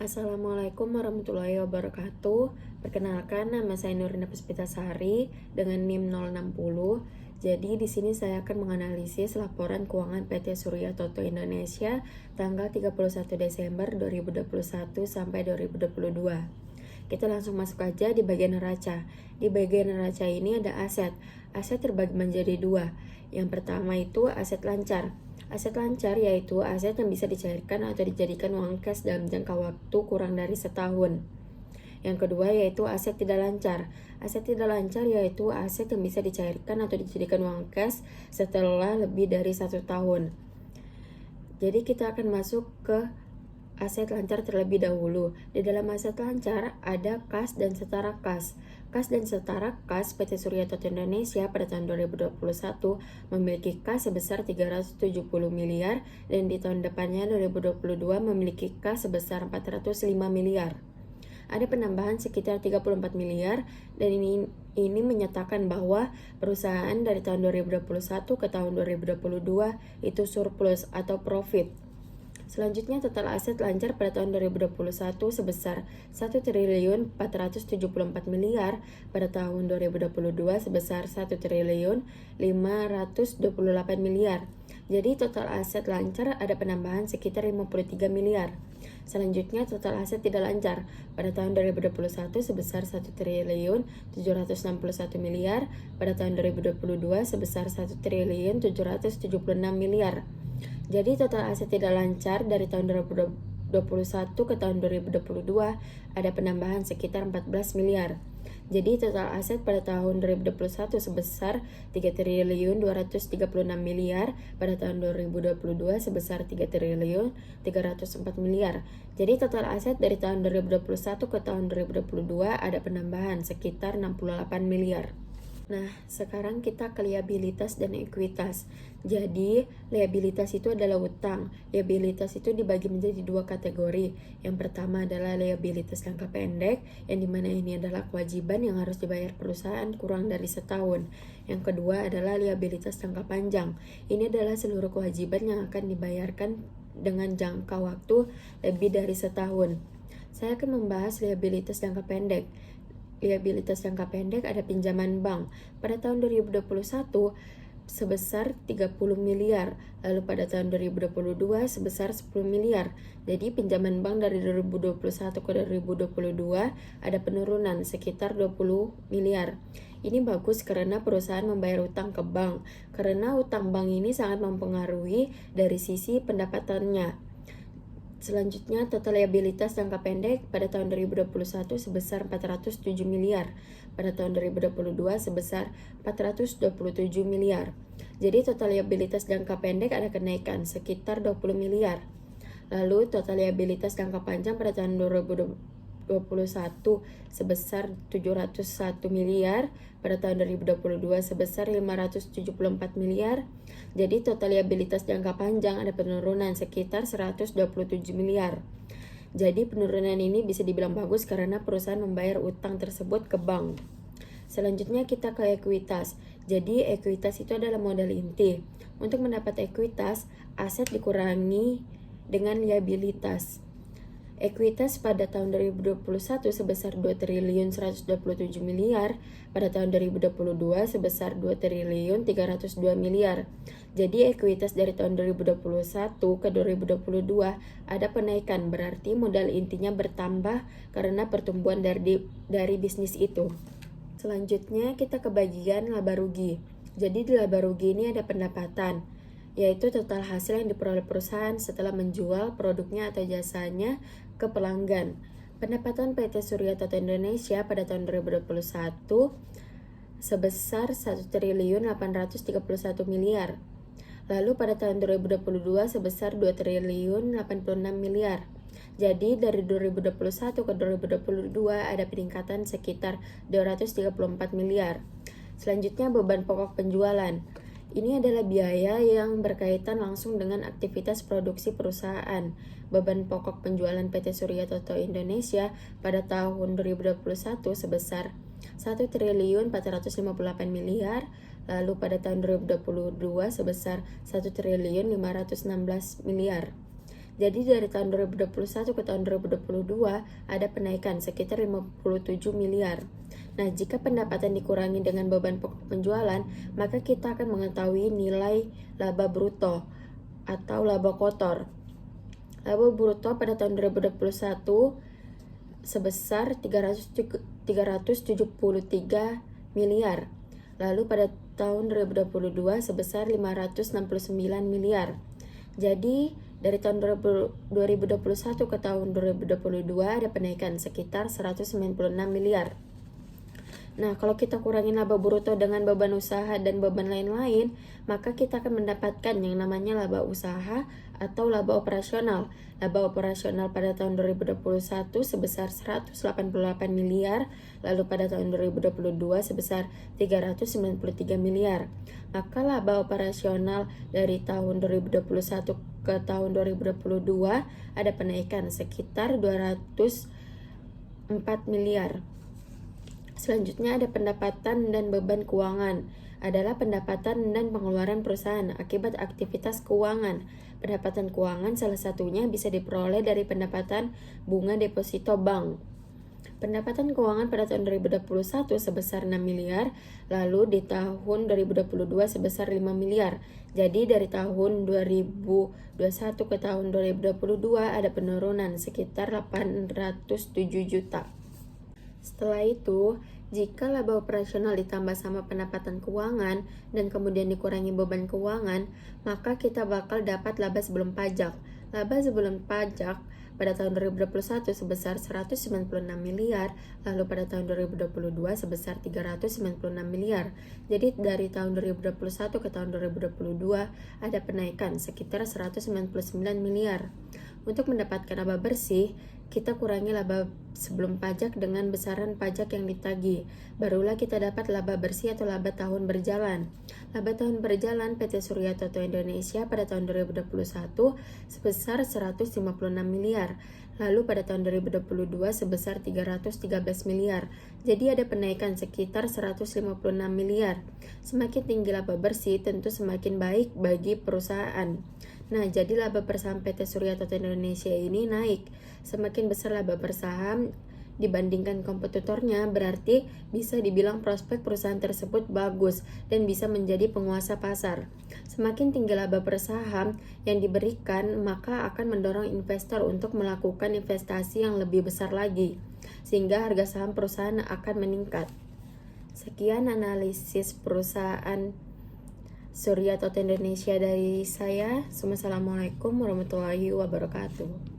Assalamualaikum warahmatullahi wabarakatuh. Perkenalkan, nama saya Nurina Puspitasari dengan NIM 060. Jadi di sini saya akan menganalisis laporan keuangan PT Surya Toto Indonesia tanggal 31 Desember 2021 sampai 2022. Kita langsung masuk aja di bagian neraca. Di bagian neraca ini ada aset. Aset terbagi menjadi dua. Yang pertama itu aset lancar. Aset lancar yaitu aset yang bisa dicairkan atau dijadikan uang cash dalam jangka waktu kurang dari setahun. Yang kedua yaitu aset tidak lancar. Aset tidak lancar yaitu aset yang bisa dicairkan atau dijadikan uang cash setelah lebih dari 1 tahun. Jadi kita akan masuk ke aset lancar terlebih dahulu. Di dalam aset lancar ada kas dan setara kas. Kas dan setara kas PT Surya Toto Indonesia pada tahun 2021 memiliki kas sebesar 370 miliar dan di tahun depannya 2022 memiliki kas sebesar 405 miliar. Ada penambahan sekitar 34 miliar dan ini menyatakan bahwa perusahaan dari tahun 2021 ke tahun 2022 itu surplus atau profit. Selanjutnya total aset lancar pada tahun 2021 sebesar 1.474 miliar, pada tahun 2022 sebesar 1.528 miliar. Jadi total aset lancar ada penambahan sekitar 53 miliar. Selanjutnya total aset tidak lancar pada tahun 2021 sebesar 1.761 miliar, pada tahun 2022 sebesar 1.776 miliar. Jadi total aset tidak lancar dari tahun 2021 ke tahun 2022 ada penambahan sekitar 14 miliar. Jadi total aset pada tahun 2021 sebesar 3.236 miliar, pada tahun 2022 sebesar 3.304 miliar. Jadi total aset dari tahun 2021 ke tahun 2022 ada penambahan sekitar 68 miliar. Nah, sekarang kita ke liabilitas dan ekuitas. Jadi, liabilitas itu adalah utang. Liabilitas itu dibagi menjadi dua kategori. Yang pertama adalah liabilitas jangka pendek, yang dimana ini adalah kewajiban yang harus dibayar perusahaan kurang dari setahun. Yang kedua adalah liabilitas jangka panjang. Ini adalah seluruh kewajiban yang akan dibayarkan dengan jangka waktu lebih dari setahun. Saya akan membahas liabilitas jangka pendek. Liabilitas jangka pendek ada pinjaman bank pada tahun 2021 sebesar 30 miliar, lalu pada tahun 2022 sebesar 10 miliar. Jadi pinjaman bank dari 2021 ke 2022 ada penurunan sekitar 20 miliar. Ini bagus karena perusahaan membayar utang ke bank, karena utang bank ini sangat mempengaruhi dari sisi pendapatannya. Selanjutnya, total liabilitas jangka pendek pada tahun 2021 sebesar 407 miliar, pada tahun 2022 sebesar 427 miliar. Jadi total liabilitas jangka pendek ada kenaikan sekitar 20 miliar. Lalu total liabilitas jangka panjang pada tahun 2021 sebesar 701 miliar, pada tahun 2022 sebesar 574 miliar. Jadi total liabilitas jangka panjang ada penurunan sekitar 127 miliar. Jadi penurunan ini bisa dibilang bagus karena perusahaan membayar utang tersebut ke bank. Selanjutnya kita ke ekuitas. Jadi ekuitas itu adalah modal inti. Untuk mendapat ekuitas, aset dikurangi dengan liabilitas. Ekuitas pada tahun 2021 sebesar 2.127 miliar, pada tahun 2022 sebesar 2.302 miliar. Jadi ekuitas dari tahun 2021 ke 2022 ada penaikan, berarti modal intinya bertambah karena pertumbuhan dari bisnis itu. Selanjutnya kita ke bagian laba rugi. Jadi di laba rugi ini ada pendapatan, yaitu total hasil yang diperoleh perusahaan setelah menjual produknya atau jasanya ke pelanggan. Pendapatan PT Surya Toto Indonesia pada tahun 2021 sebesar 1.831 miliar. Lalu pada tahun 2022 sebesar 2.086 miliar. Jadi dari 2021 ke 2022 ada peningkatan sekitar 234 miliar. Selanjutnya beban pokok penjualan. Ini adalah biaya yang berkaitan langsung dengan aktivitas produksi perusahaan. Beban pokok penjualan PT Surya Toto Indonesia pada tahun 2021 sebesar 1.458 miliar, lalu pada tahun 2022 sebesar 1.516 miliar. Jadi dari tahun 2021 ke tahun 2022 ada penaikan sekitar 57 miliar. Nah, jika pendapatan dikurangi dengan beban pokok penjualan, maka kita akan mengetahui nilai laba bruto atau laba kotor. Laba bruto pada tahun 2021 sebesar 373 miliar. Lalu pada tahun 2022 sebesar 569 miliar. Jadi dari tahun 2021 ke tahun 2022 ada penaikan sekitar 196 miliar. Nah, kalau kita kurangin laba bruto dengan beban usaha dan beban lain-lain, maka kita akan mendapatkan yang namanya laba usaha atau laba operasional. Laba operasional pada tahun 2021 sebesar 188 miliar, lalu pada tahun 2022 sebesar 393 miliar. Maka laba operasional dari tahun 2021 ke tahun 2022 ada penaikan sekitar 204 miliar. Selanjutnya ada pendapatan dan beban keuangan, adalah pendapatan dan pengeluaran perusahaan akibat aktivitas keuangan. Pendapatan keuangan salah satunya bisa diperoleh dari pendapatan bunga deposito bank. Pendapatan keuangan pada tahun 2021 sebesar 6 miliar, lalu di tahun 2022 sebesar 5 miliar. Jadi dari tahun 2021 ke tahun 2022 ada penurunan sekitar 807 juta. Setelah itu, jika laba operasional ditambah sama pendapatan keuangan dan kemudian dikurangi beban keuangan, maka kita bakal dapat laba sebelum pajak. Laba sebelum pajak pada tahun 2021 sebesar 196 miliar, lalu pada tahun 2022 sebesar 396 miliar. Jadi dari tahun 2021 ke tahun 2022 ada penaikan sekitar 199 miliar. Untuk mendapatkan laba bersih, kita kurangi laba sebelum pajak dengan besaran pajak yang ditagih. Barulah kita dapat laba bersih atau laba tahun berjalan. Laba tahun berjalan PT Surya Toto Indonesia pada tahun 2021 sebesar 156 miliar. Lalu pada tahun 2022 sebesar 313 miliar. Jadi ada penaikan sekitar 156 miliar. Semakin tinggi laba bersih tentu semakin baik bagi perusahaan. Nah, jadi laba per saham PT Surya Toto Indonesia ini naik. Semakin besar laba per saham dibandingkan kompetitornya, berarti bisa dibilang prospek perusahaan tersebut bagus dan bisa menjadi penguasa pasar. Semakin tinggi laba per saham yang diberikan, maka akan mendorong investor untuk melakukan investasi yang lebih besar lagi, sehingga harga saham perusahaan akan meningkat. Sekian analisis perusahaan Surya Toto Indonesia dari saya. Assalamualaikum warahmatullahi wabarakatuh.